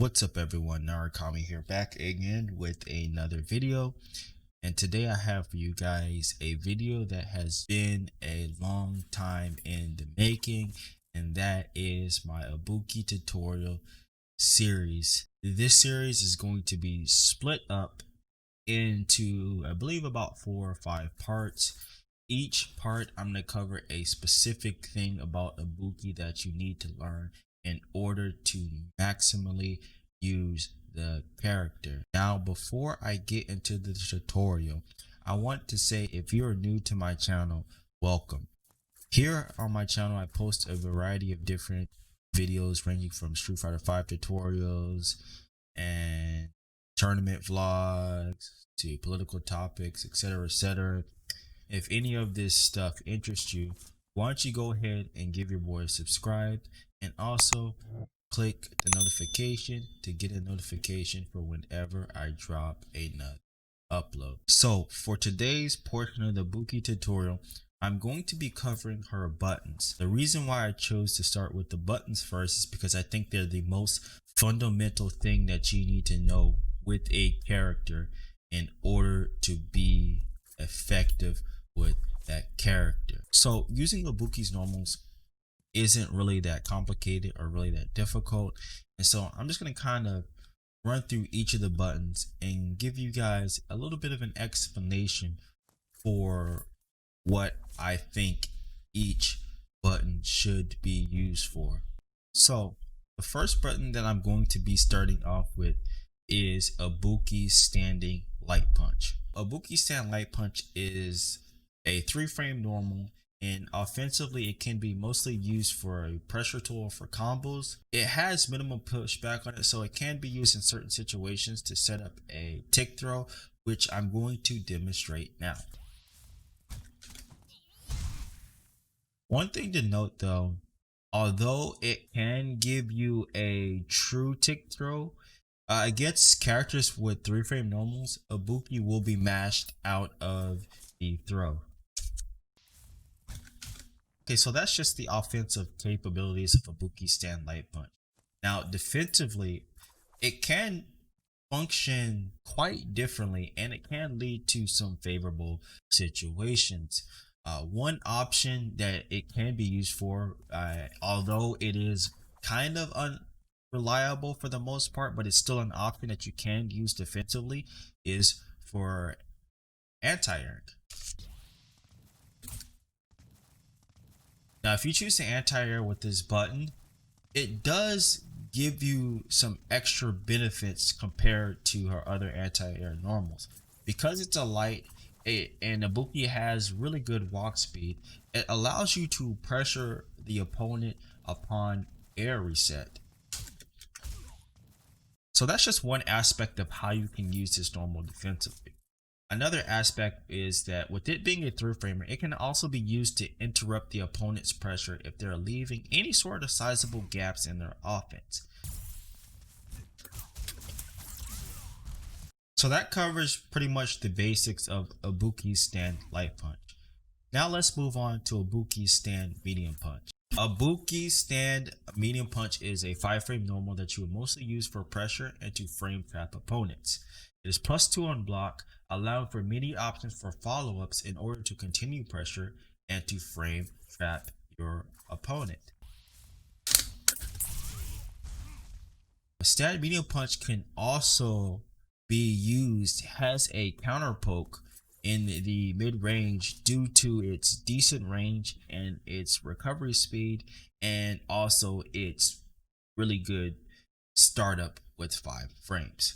What's up everyone, Narakami here, back again with another video. And today I have for you guys a video that has been a long time in the making, and that is my Ibuki tutorial series. This series is going to be split up into, I believe, about 4 or 5 parts. Each part I'm going to cover a specific thing about Ibuki that you need to learn in order to maximally use the character. Now, before I get into the tutorial, I want to say, if you are new to my channel, welcome. Here on my channel I post a variety of different videos ranging from Street Fighter 5 tutorials and tournament vlogs to political topics, etc, etc. If any of this stuff interests you, why don't you go ahead and give your boy a subscribe, and also click the notification to get a notification for whenever I drop another upload. So for today's portion of the Bookie tutorial, I'm going to be covering her buttons. The reason why I chose to start with the buttons first is because I think they're the most fundamental thing that you need to know with a character in order to be effective with that character. So using Ibuki's normals isn't really that complicated or really that difficult, and so I'm just going to kind of run through each of the buttons and give you guys a little bit of an explanation for what I think each button should be used for. So the first button that I'm going to be starting off with is Ibuki's standing light punch. Ibuki's stand light punch is a 3-frame normal, and offensively it can be mostly used for a pressure tool for combos. It has minimum pushback on it, so it can be used in certain situations to set up a tick throw, which I'm going to demonstrate now. One thing to note though, although it can give you a true tick throw, against characters with 3-frame normals, Ibuki will be mashed out of the throw. Okay, so that's just the offensive capabilities of Ibuki's stand light punch. Now defensively, it can function quite differently, and it can lead to some favorable situations. One option that it can be used for, although it is kind of unreliable for the most part, but it's still an option that you can use defensively, is for anti-air. Now if you choose to anti-air with this button, it does give you some extra benefits compared to her other anti-air normals. Because it's a light and Ibuki has really good walk speed, it allows you to pressure the opponent upon air reset. So that's just one aspect of how you can use this normal defensively. Another aspect is that with it being a 3-framer, it can also be used to interrupt the opponent's pressure if they're leaving any sort of sizable gaps in their offense. So that covers pretty much the basics of Ibuki's stand light punch. Now let's move on to Ibuki's stand medium punch. Ibuki's stand medium punch is a 5-frame normal that you would mostly use for pressure and to frame trap opponents. It is +2 on block, allowing for many options for follow-ups in order to continue pressure and to frame trap your opponent. A stand medium punch can also be used as a counter poke in the mid-range due to its decent range and its recovery speed, and also its really good startup with 5 frames.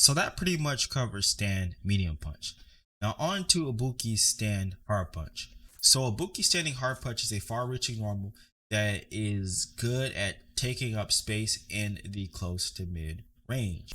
So that pretty much covers stand medium punch. Now on to Ibuki's stand hard punch. So Ibuki's standing hard punch is a far-reaching normal that is good at taking up space in the close to mid range.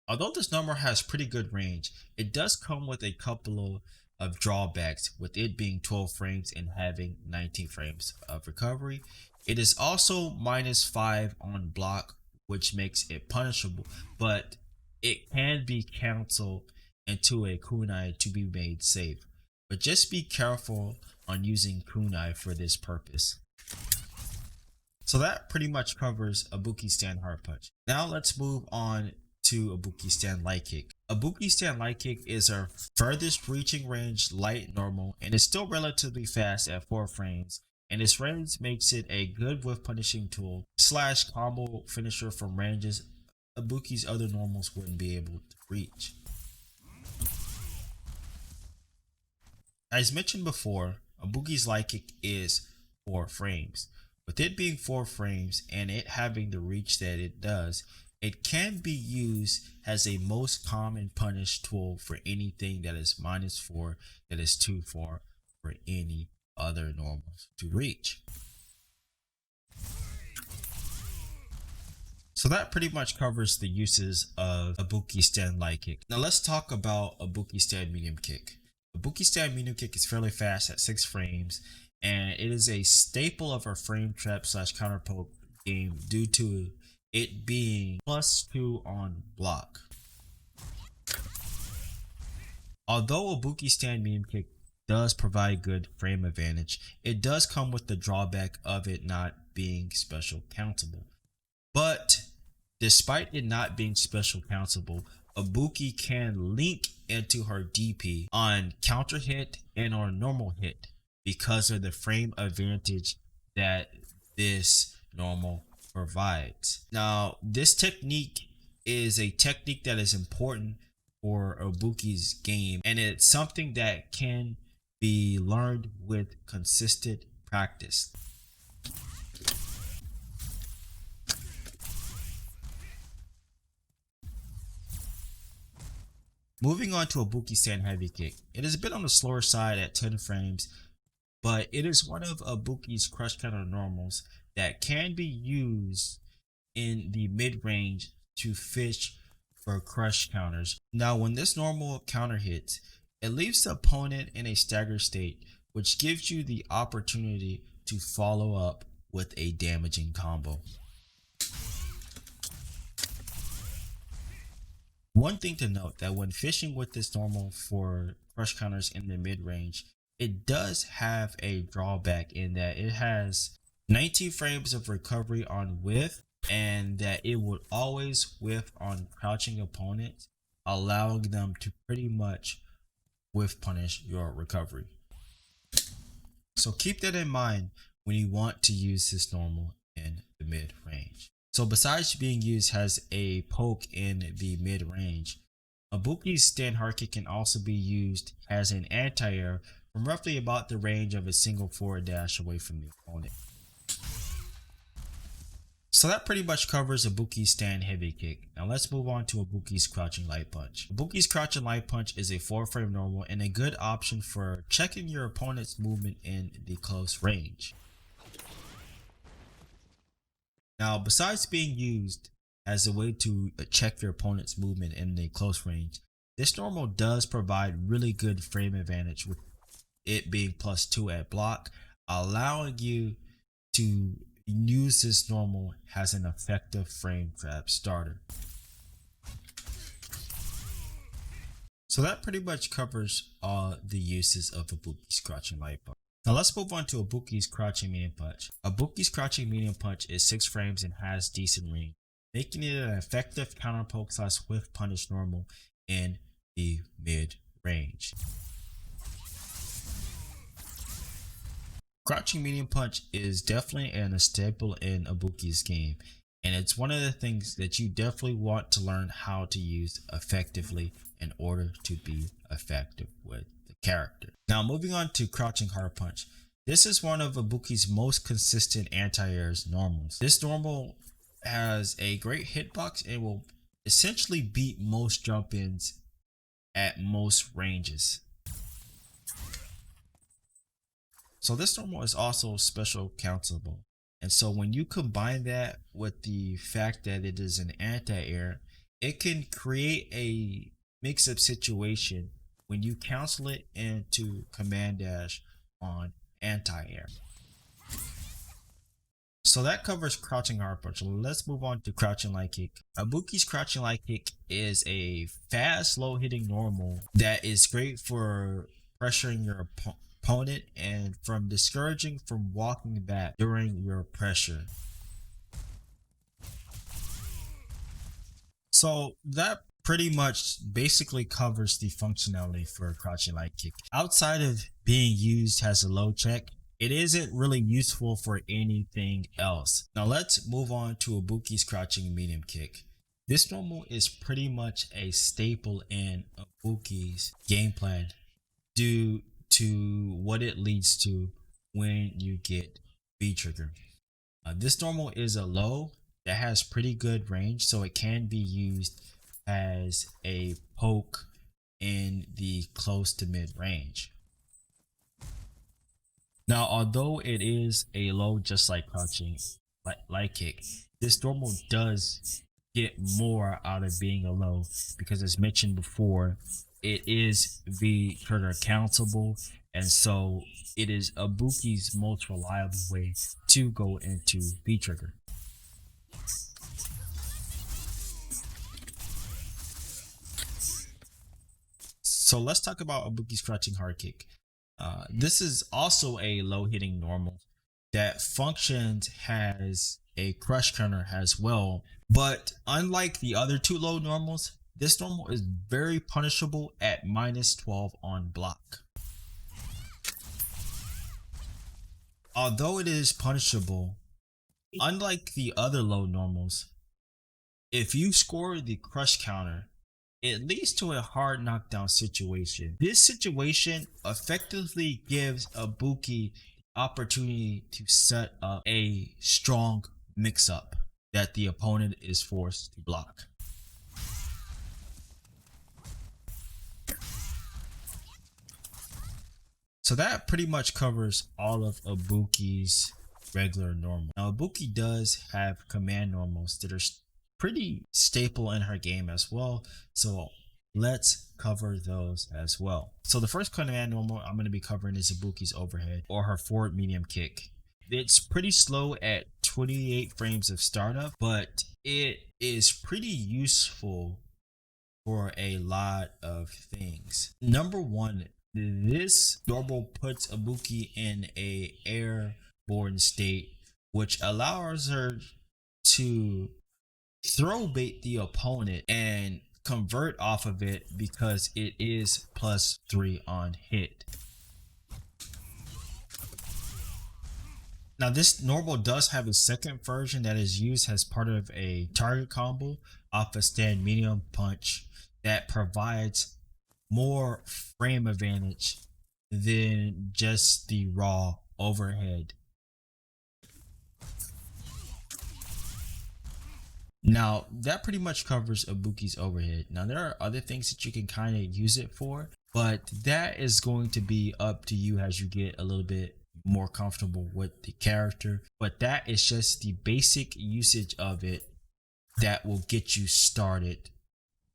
Although this normal has pretty good range, it does come with a couple of drawbacks, with it being 12 frames and having 19 frames of recovery. It is also -5 on block, which makes it punishable, but it can be canceled into a kunai to be made safe. But just be careful on using kunai for this purpose. So that pretty much covers Ibuki stand hard punch. Now let's move on to Ibuki stand light kick. Ibuki stand light kick is our furthest reaching range light normal and is still relatively fast at 4 frames, and its range makes it a good whiff punishing tool slash combo finisher from ranges Ibuki's other normals wouldn't be able to reach. As mentioned before, Ibuki's light kick is 4 frames. With it being 4 frames and it having the reach that it does, it can be used as a most common punish tool for anything that is -4, that is too far for any other normals to reach. So that pretty much covers the uses of Ibuki stand light kick. Now let's talk about Ibuki stand medium kick. Ibuki stand medium kick is fairly fast at 6 frames, and it is a staple of our frame trap slash counter poke game due to it being +2 on block. Although Ibuki stand medium kick does provide good frame advantage, it does come with the drawback of it not being special countable. But despite it not being special countable, Ibuki can link into her DP on counter hit and or normal hit because of the frame advantage that this normal provides. Now, this technique is a technique that is important for Ibuki's game, and it's something that can be learned with consistent practice. Moving on to Ibuki stand heavy kick. It is a bit on the slower side at 10 frames, but it is one of Ibuki's crush counter normals that can be used in the mid-range to fish for crush counters. Now, when this normal counter hits, it leaves the opponent in a staggered state, which gives you the opportunity to follow up with a damaging combo. One thing to note that when fishing with this normal for crush counters in the mid-range, it does have a drawback in that it has 19 frames of recovery on whiff, and that it would always whiff on crouching opponents, allowing them to pretty much whiff punish your recovery. So keep that in mind when you want to use this normal in the mid-range. So besides being used as a poke in the mid-range, Ibuki's stand hard kick can also be used as an anti-air from roughly about the range of a single forward dash away from the opponent. So that pretty much covers Ibuki's stand heavy kick. Now let's move on to Ibuki's crouching light punch. Ibuki's crouching light punch is a 4 frame normal and a good option for checking your opponent's movement in the close range. Now, besides being used as a way to check your opponent's movement in the close range, this normal does provide really good frame advantage with it being +2 at block, allowing you to use this normal as an effective frame trap starter. So that pretty much covers all the uses of Ibuki's crouching light punch. Now let's move on to Ibuki's crouching medium punch. Ibuki's crouching medium punch is 6 frames and has decent range, making it an effective counter poke slash whiff punish normal in the mid range. Crouching medium punch is definitely a staple in Ibuki's game, and it's one of the things that you definitely want to learn how to use effectively in order to be effective with the character. Now moving on to crouching hard punch. This is one of Ibuki's most consistent anti-airs normals. This normal has a great hitbox and will essentially beat most jump-ins at most ranges. So this normal is also special countable, and so when you combine that with the fact that it is an anti-air, it can create a mix-up situation when you cancel it into command dash on anti-air. So that covers crouching hard punch. Let's move on to crouching light kick. Ibuki's crouching light kick is a fast, slow hitting normal that is great for pressuring your opponent and from discouraging from walking back during your pressure. So that pretty much basically covers the functionality for crouching light kick. Outside of being used as a low check, it isn't really useful for anything else. Now let's move on to Ibuki's crouching medium kick. This normal is pretty much a staple in Ibuki's game plan due to what it leads to when you get V trigger. This normal is a low that has pretty good range, so it can be used as a poke in the close to mid range. Now, although it is a low just like crouching light kick, this normal does get more out of being a low because, as mentioned before, it is V trigger countable, and so it is Ibuki's most reliable way to go into V trigger. So let's talk about Ibuki's crouching hard kick. This is also a low hitting normal that functions as a crush counter as well, but unlike the other two low normals, this normal is very punishable at -12 on block. Although it is punishable, unlike the other low normals, if you score the crush counter, it leads to a hard knockdown situation. This situation effectively gives Bookie the opportunity to set up a strong mix-up that the opponent is forced to block. So that pretty much covers all of Ibuki's regular normal. Now Ibuki does have command normals that are pretty staple in her game as well, so let's cover those as well. So the first command normal I'm going to be covering is Ibuki's overhead, or her forward medium kick. It's pretty slow at 28 frames of startup, but it is pretty useful for a lot of things. Number one, this normal puts Ibuki in a airborne state, which allows her to throw bait the opponent and convert off of it because it is +3 on hit. Now this normal does have a second version that is used as part of a target combo off a stand medium punch that provides more frame advantage than just the raw overhead. Now that pretty much covers Ibuki's overhead. Now there are other things that you can kind of use it for, but that is going to be up to you as you get a little bit more comfortable with the character. But that is just the basic usage of it that will get you started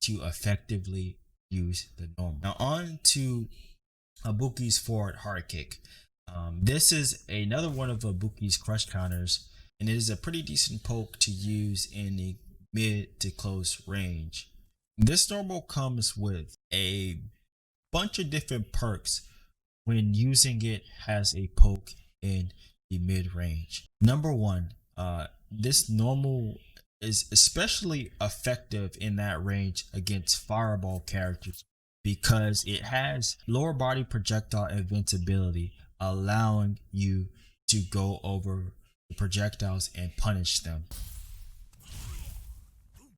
to effectively use the normal. Now on to Ibuki's forward hard kick. This is another one of Ibuki's crush counters, and it is a pretty decent poke to use in the mid to close range. This normal comes with a bunch of different perks when using it as a poke in the mid range. Number one, this normal is especially effective in that range against fireball characters because it has lower body projectile invincibility, allowing you to go over the projectiles and punish them.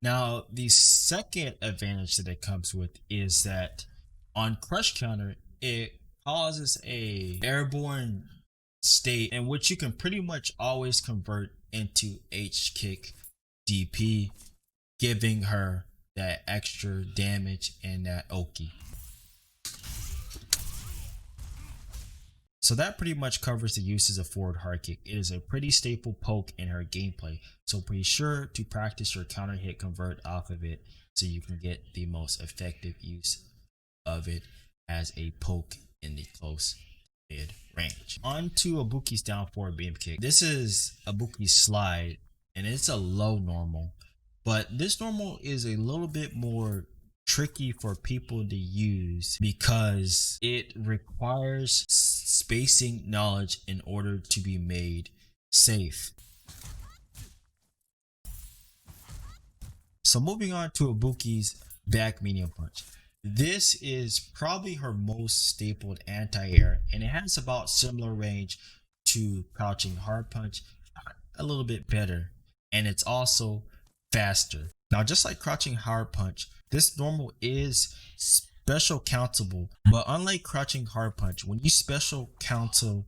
Now the second advantage that it comes with is that on crush counter it causes a airborne state in which you can pretty much always convert into H kick DP, giving her that extra damage and that Oki. So that pretty much covers the uses of forward hard kick. It is a pretty staple poke in her gameplay, so be sure to practice your counter hit convert off of it so you can get the most effective use of it as a poke in the close mid range. On to Ibuki's down forward beam kick. This is Ibuki's slide, and it's a low normal, but this normal is a little bit more tricky for people to use because it requires spacing knowledge in order to be made safe. So moving on to Ibuki's back medium punch. This is probably her most stapled anti-air, and it has about similar range to crouching hard punch, a little bit better, and it's also faster. Now, just like crouching hard punch, this normal is special countable, but unlike crouching hard punch, when you special counsel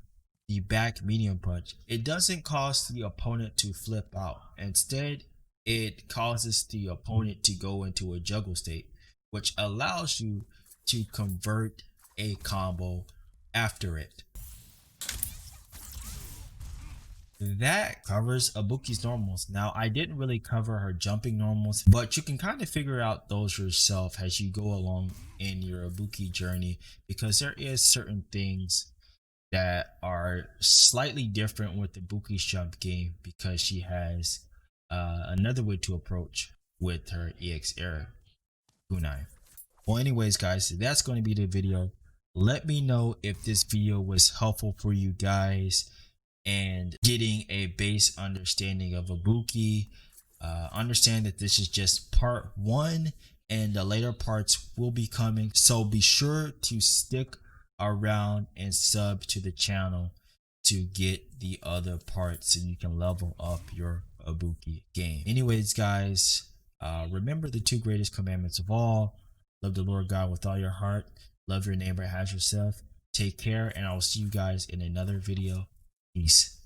the back medium punch, it doesn't cause the opponent to flip out. Instead, it causes the opponent to go into a juggle state, which allows you to convert a combo after it. That covers Ibuki's normals. Now, I didn't really cover her jumping normals, but you can kind of figure out those yourself as you go along in your Ibuki journey, because there is certain things that are slightly different with the Buki's jump game, because she has another way to approach with her EX era kunai. Well, anyways, guys, that's going to be the video. Let me know if this video was helpful for you guys and getting a base understanding of Ibuki. Understand that this is just part one and the later parts will be coming, so be sure to stick around and sub to the channel to get the other parts so you can level up your Ibuki game. Anyways, guys, remember the two greatest commandments of all: love the Lord God with all your heart, love your neighbor as yourself. Take care, and I will see you guys in another video. Peace.